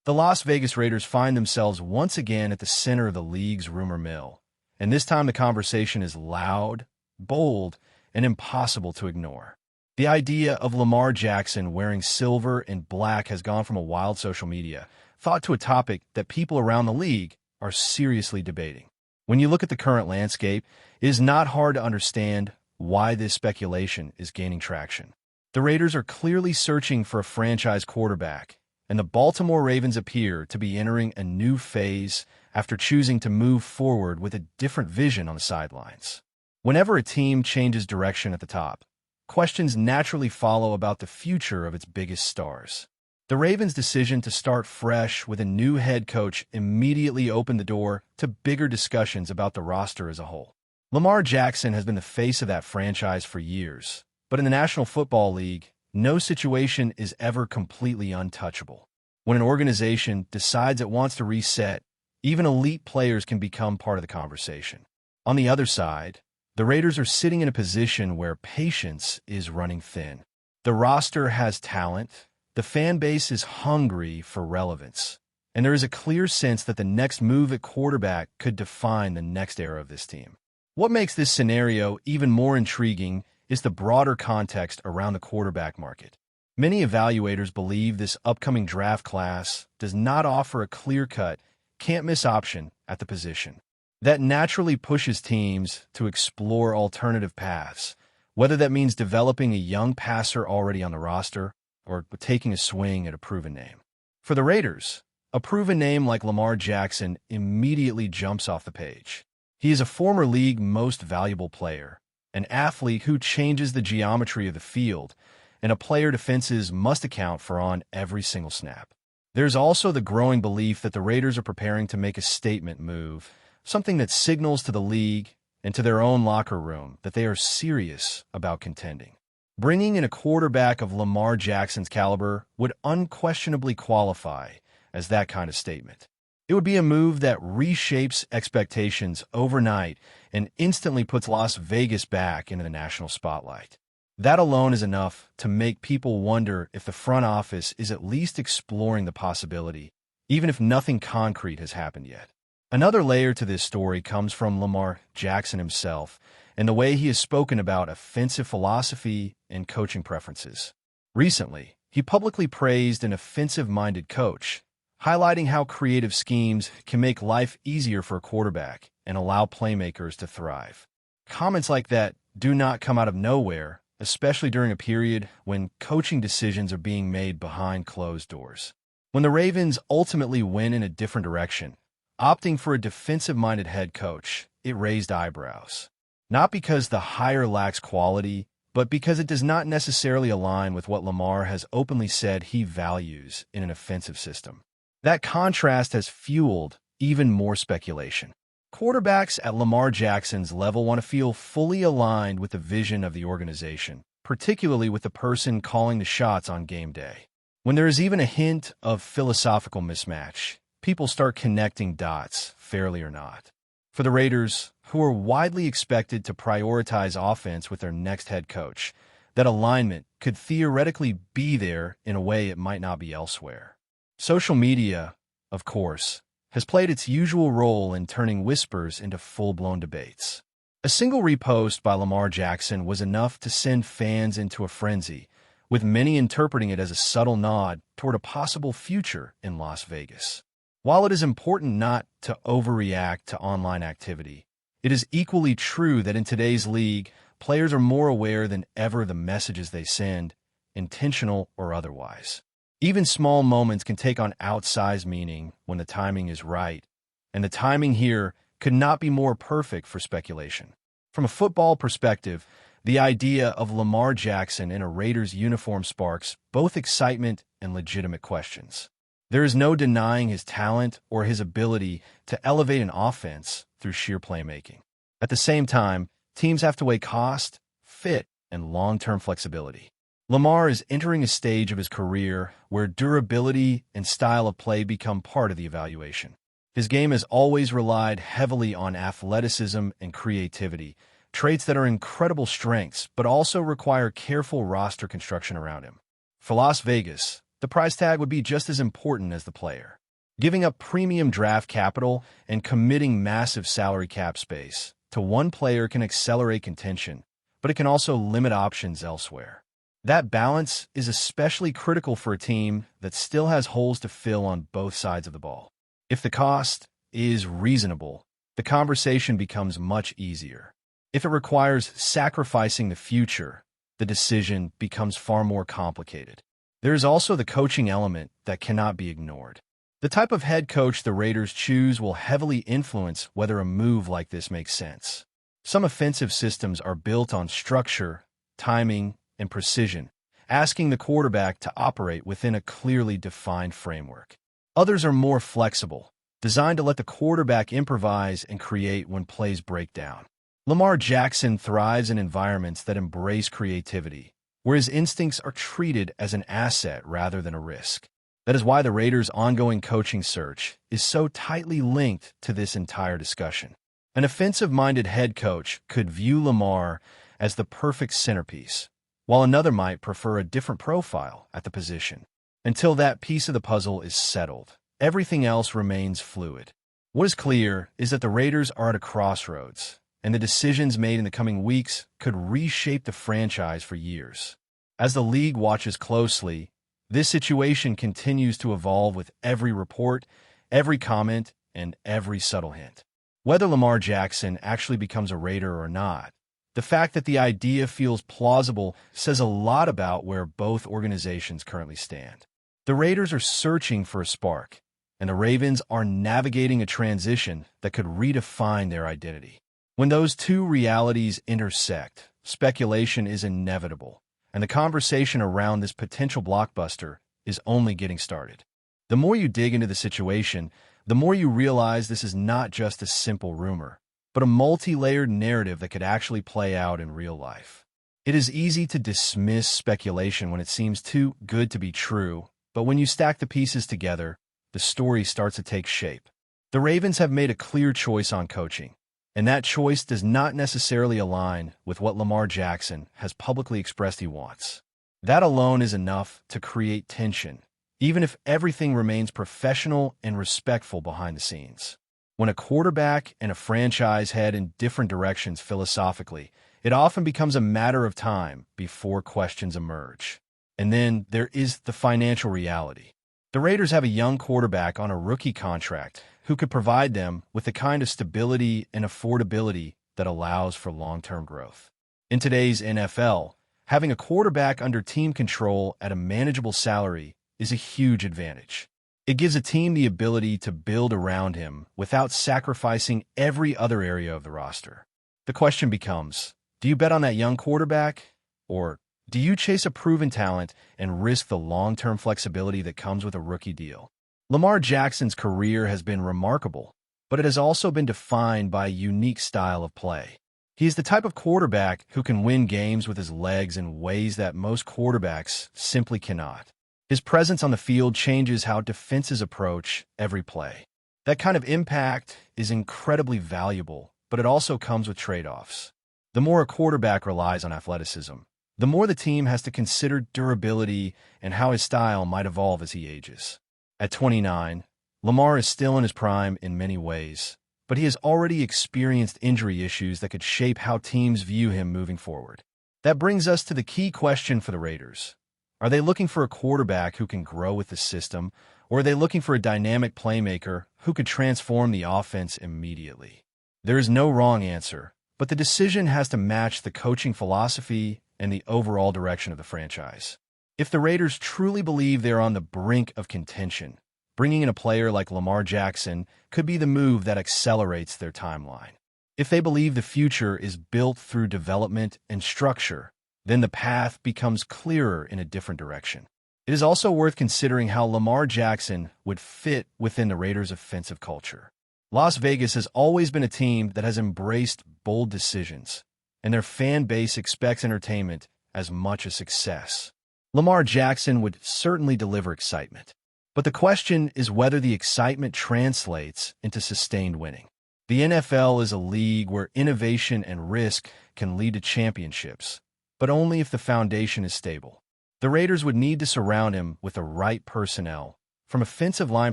The Las Vegas Raiders find themselves once again at the center of the league's rumor mill, and this time the conversation is loud, bold, and impossible to ignore. The idea of Lamar Jackson wearing silver and black has gone from a wild social media thought to a topic that people around the league are seriously debating. When you look at the current landscape, it is not hard to understand why this speculation is gaining traction. The Raiders are clearly searching for a franchise quarterback, and the Baltimore Ravens appear to be entering a new phase after choosing to move forward with a different vision on the sidelines. Whenever a team changes direction at the top, questions naturally follow about the future of its biggest stars. The Ravens' decision to start fresh with a new head coach immediately opened the door to bigger discussions about the roster as a whole. Lamar Jackson has been the face of that franchise for years, but in the National Football League, no situation is ever completely untouchable. When an organization decides it wants to reset, even elite players can become part of the conversation. On the other side, the Raiders are sitting in a position where patience is running thin. The roster has talent, the fan base is hungry for relevance, and there is a clear sense that the next move at quarterback could define the next era of this team. What makes this scenario even more intriguing is the broader context around the quarterback market. Many evaluators believe this upcoming draft class does not offer a clear-cut, can't-miss option at the position. That naturally pushes teams to explore alternative paths, whether that means developing a young passer already on the roster or taking a swing at a proven name. For the Raiders, a proven name like Lamar Jackson immediately jumps off the page. He is a former league most valuable player, an athlete who changes the geometry of the field, and a player defenses must account for on every single snap. There's also the growing belief that the Raiders are preparing to make a statement move, something that signals to the league and to their own locker room that they are serious about contending. Bringing in a quarterback of Lamar Jackson's caliber would unquestionably qualify as that kind of statement. It would be a move that reshapes expectations overnight and instantly puts Las Vegas back into the national spotlight. That alone is enough to make people wonder if the front office is at least exploring the possibility, even if nothing concrete has happened yet. Another layer to this story comes from Lamar Jackson himself and the way he has spoken about offensive philosophy and coaching preferences. Recently, he publicly praised an offensive-minded coach, highlighting how creative schemes can make life easier for a quarterback and allow playmakers to thrive. Comments like that do not come out of nowhere, especially during a period when coaching decisions are being made behind closed doors. When the Ravens ultimately went in a different direction, opting for a defensive-minded head coach, it raised eyebrows. Not because the hire lacks quality, but because it does not necessarily align with what Lamar has openly said he values in an offensive system. That contrast has fueled even more speculation. Quarterbacks at Lamar Jackson's level want to feel fully aligned with the vision of the organization, particularly with the person calling the shots on game day. When there is even a hint of philosophical mismatch, people start connecting dots, fairly or not. For the Raiders, who are widely expected to prioritize offense with their next head coach, that alignment could theoretically be there in a way it might not be elsewhere. Social media, of course, has played its usual role in turning whispers into full-blown debates. A single repost by Lamar Jackson was enough to send fans into a frenzy, with many interpreting it as a subtle nod toward a possible future in Las Vegas. While it is important not to overreact to online activity, it is equally true that in today's league, players are more aware than ever of the messages they send, intentional or otherwise. Even small moments can take on outsized meaning when the timing is right, and the timing here could not be more perfect for speculation. From a football perspective, the idea of Lamar Jackson in a Raiders uniform sparks both excitement and legitimate questions. There is no denying his talent or his ability to elevate an offense through sheer playmaking. At the same time, teams have to weigh cost, fit, and long-term flexibility. Lamar is entering a stage of his career where durability and style of play become part of the evaluation. His game has always relied heavily on athleticism and creativity, traits that are incredible strengths but also require careful roster construction around him. For Las Vegas, the price tag would be just as important as the player. Giving up premium draft capital and committing massive salary cap space to one player can accelerate contention, but it can also limit options elsewhere. That balance is especially critical for a team that still has holes to fill on both sides of the ball. If the cost is reasonable, the conversation becomes much easier. If it requires sacrificing the future, the decision becomes far more complicated. There is also the coaching element that cannot be ignored. The type of head coach the Raiders choose will heavily influence whether a move like this makes sense. Some offensive systems are built on structure, timing, and precision, asking the quarterback to operate within a clearly defined framework. Others are more flexible, designed to let the quarterback improvise and create when plays break down. Lamar Jackson thrives in environments that embrace creativity, where his instincts are treated as an asset rather than a risk. That is why the Raiders' ongoing coaching search is so tightly linked to this entire discussion. An offensive-minded head coach could view Lamar as the perfect centerpiece, while another might prefer a different profile at the position. Until that piece of the puzzle is settled, everything else remains fluid. What is clear is that the Raiders are at a crossroads, and the decisions made in the coming weeks could reshape the franchise for years. As the league watches closely, this situation continues to evolve with every report, every comment, and every subtle hint. Whether Lamar Jackson actually becomes a Raider or not, the fact that the idea feels plausible says a lot about where both organizations currently stand. The Raiders are searching for a spark, and the Ravens are navigating a transition that could redefine their identity. When those two realities intersect, speculation is inevitable, and the conversation around this potential blockbuster is only getting started. The more you dig into the situation, the more you realize this is not just a simple rumor, but a multi-layered narrative that could actually play out in real life. It is easy to dismiss speculation when it seems too good to be true, but when you stack the pieces together, the story starts to take shape. The Ravens have made a clear choice on coaching, and that choice does not necessarily align with what Lamar Jackson has publicly expressed he wants. That alone is enough to create tension, even if everything remains professional and respectful behind the scenes. When a quarterback and a franchise head in different directions philosophically, it often becomes a matter of time before questions emerge. And then there is the financial reality. The Raiders have a young quarterback on a rookie contract who could provide them with the kind of stability and affordability that allows for long-term growth. In today's NFL, having a quarterback under team control at a manageable salary is a huge advantage. It gives a team the ability to build around him without sacrificing every other area of the roster. The question becomes, do you bet on that young quarterback, or do you chase a proven talent and risk the long-term flexibility that comes with a rookie deal? Lamar Jackson's career has been remarkable, but it has also been defined by a unique style of play. He is the type of quarterback who can win games with his legs in ways that most quarterbacks simply cannot. His presence on the field changes how defenses approach every play. That kind of impact is incredibly valuable, but it also comes with trade-offs. The more a quarterback relies on athleticism, the more the team has to consider durability and how his style might evolve as he ages. At 29, Lamar is still in his prime in many ways, but he has already experienced injury issues that could shape how teams view him moving forward. That brings us to the key question for the Raiders. Are they looking for a quarterback who can grow with the system, or are they looking for a dynamic playmaker who could transform the offense immediately? There is no wrong answer, but the decision has to match the coaching philosophy and the overall direction of the franchise. If the Raiders truly believe they're on the brink of contention, bringing in a player like Lamar Jackson could be the move that accelerates their timeline. If they believe the future is built through development and structure, then the path becomes clearer in a different direction. It is also worth considering how Lamar Jackson would fit within the Raiders' offensive culture. Las Vegas has always been a team that has embraced bold decisions, and their fan base expects entertainment as much as success. Lamar Jackson would certainly deliver excitement, but the question is whether the excitement translates into sustained winning. The NFL is a league where innovation and risk can lead to championships, but only if the foundation is stable. The Raiders would need to surround him with the right personnel, from offensive line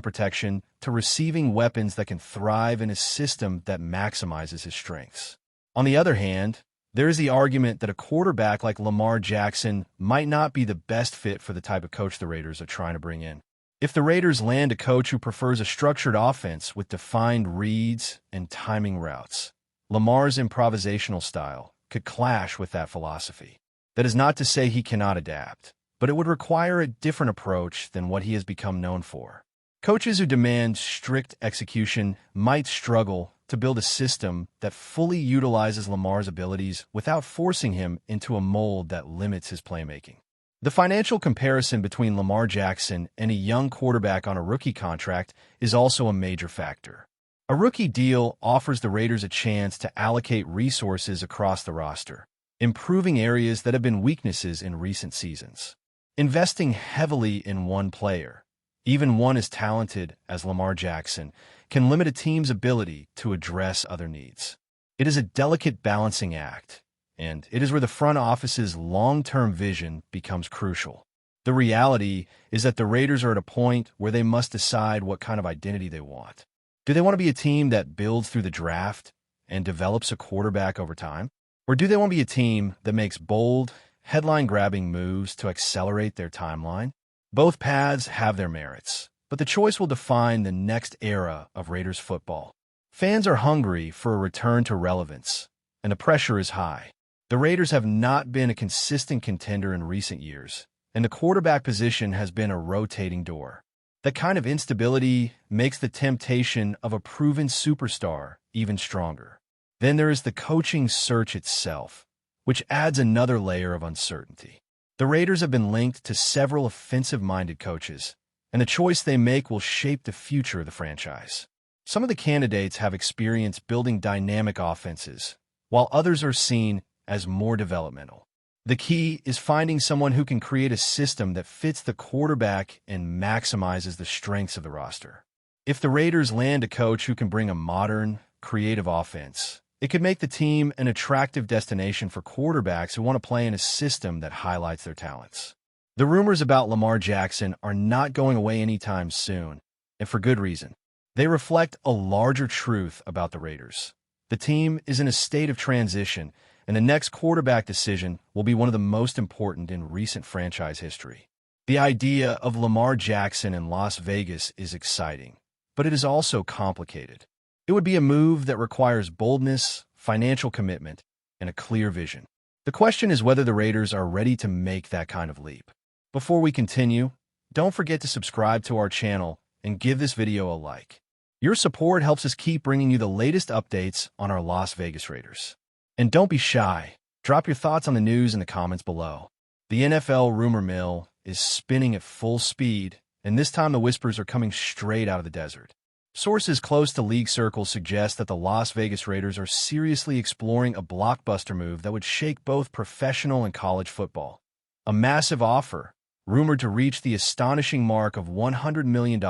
protection to receiving weapons that can thrive in a system that maximizes his strengths. On the other hand, there is the argument that a quarterback like Lamar Jackson might not be the best fit for the type of coach the Raiders are trying to bring in. If the Raiders land a coach who prefers a structured offense with defined reads and timing routes, Lamar's improvisational style could clash with that philosophy. That is not to say he cannot adapt, but it would require a different approach than what he has become known for. Coaches who demand strict execution might struggle to build a system that fully utilizes Lamar's abilities without forcing him into a mold that limits his playmaking. The financial comparison between Lamar Jackson and a young quarterback on a rookie contract is also a major factor. A rookie deal offers the Raiders a chance to allocate resources across the roster, improving areas that have been weaknesses in recent seasons. Investing heavily in one player, even one as talented as Lamar Jackson, can limit a team's ability to address other needs. It is a delicate balancing act, and it is where the front office's long-term vision becomes crucial. The reality is that the Raiders are at a point where they must decide what kind of identity they want. Do they want to be a team that builds through the draft and develops a quarterback over time? Or do they want to be a team that makes bold, headline-grabbing moves to accelerate their timeline? Both paths have their merits, but the choice will define the next era of Raiders football. Fans are hungry for a return to relevance, and the pressure is high. The Raiders have not been a consistent contender in recent years, and the quarterback position has been a rotating door. That kind of instability makes the temptation of a proven superstar even stronger. Then there is the coaching search itself, which adds another layer of uncertainty. The Raiders have been linked to several offensive-minded coaches, and the choice they make will shape the future of the franchise. Some of the candidates have experience building dynamic offenses, while others are seen as more developmental. The key is finding someone who can create a system that fits the quarterback and maximizes the strengths of the roster. If the Raiders land a coach who can bring a modern, creative offense, it could make the team an attractive destination for quarterbacks who want to play in a system that highlights their talents. The rumors about Lamar Jackson are not going away anytime soon, and for good reason. They reflect a larger truth about the Raiders. The team is in a state of transition, and the next quarterback decision will be one of the most important in recent franchise history. The idea of Lamar Jackson in Las Vegas is exciting, but it is also complicated. It would be a move that requires boldness, financial commitment, and a clear vision. The question is whether the Raiders are ready to make that kind of leap. Before we continue, don't forget to subscribe to our channel and give this video a like. Your support helps us keep bringing you the latest updates on our Las Vegas Raiders. And don't be shy. Drop your thoughts on the news in the comments below. The NFL rumor mill is spinning at full speed, and this time the whispers are coming straight out of the desert. Sources close to league circles suggest that the Las Vegas Raiders are seriously exploring a blockbuster move that would shake both professional and college football. A massive offer, rumored to reach the astonishing mark of $100 million,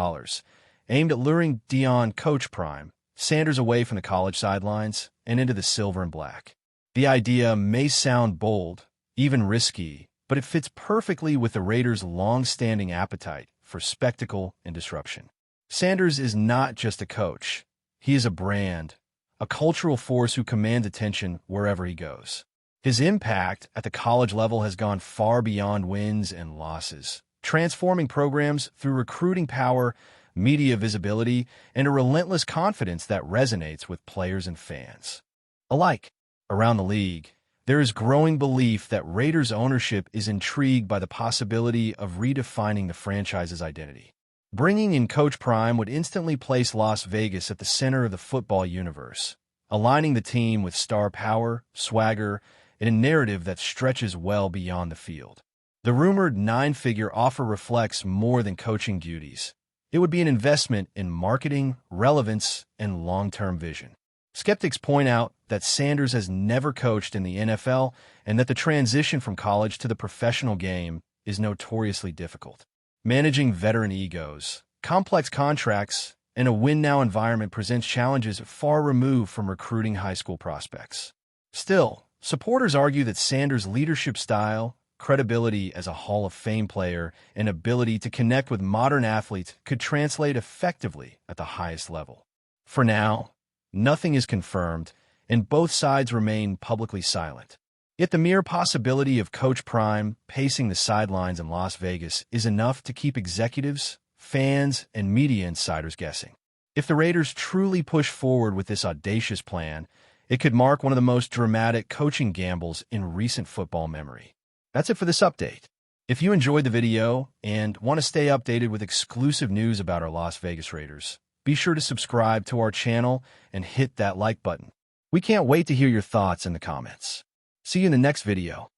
aimed at luring Deion Coach Prime Sanders away from the college sidelines and into the silver and black. The idea may sound bold, even risky, but it fits perfectly with the Raiders' long-standing appetite for spectacle and disruption. Sanders is not just a coach. He is a brand, a cultural force who commands attention wherever he goes. His impact at the college level has gone far beyond wins and losses, transforming programs through recruiting power, media visibility, and a relentless confidence that resonates with players and fans alike. Around the league, there is growing belief that Raiders ownership is intrigued by the possibility of redefining the franchise's identity. Bringing in Coach Prime would instantly place Las Vegas at the center of the football universe, aligning the team with star power, swagger, and a narrative that stretches well beyond the field. The rumored 9-figure offer reflects more than coaching duties. It would be an investment in marketing, relevance, and long-term vision. Skeptics point out that Sanders has never coached in the NFL and that the transition from college to the professional game is notoriously difficult. Managing veteran egos, complex contracts, and a win-now environment presents challenges far removed from recruiting high school prospects. Still, supporters argue that Sanders' leadership style, credibility as a Hall of Fame player and ability to connect with modern athletes could translate effectively at the highest level. For now, nothing is confirmed, and both sides remain publicly silent. Yet the mere possibility of Coach Prime pacing the sidelines in Las Vegas is enough to keep executives, fans, and media insiders guessing. If the Raiders truly push forward with this audacious plan, it could mark one of the most dramatic coaching gambles in recent football memory. That's it for this update. If you enjoyed the video and want to stay updated with exclusive news about our Las Vegas Raiders, be sure to subscribe to our channel and hit that like button. We can't wait to hear your thoughts in the comments. See you in the next video.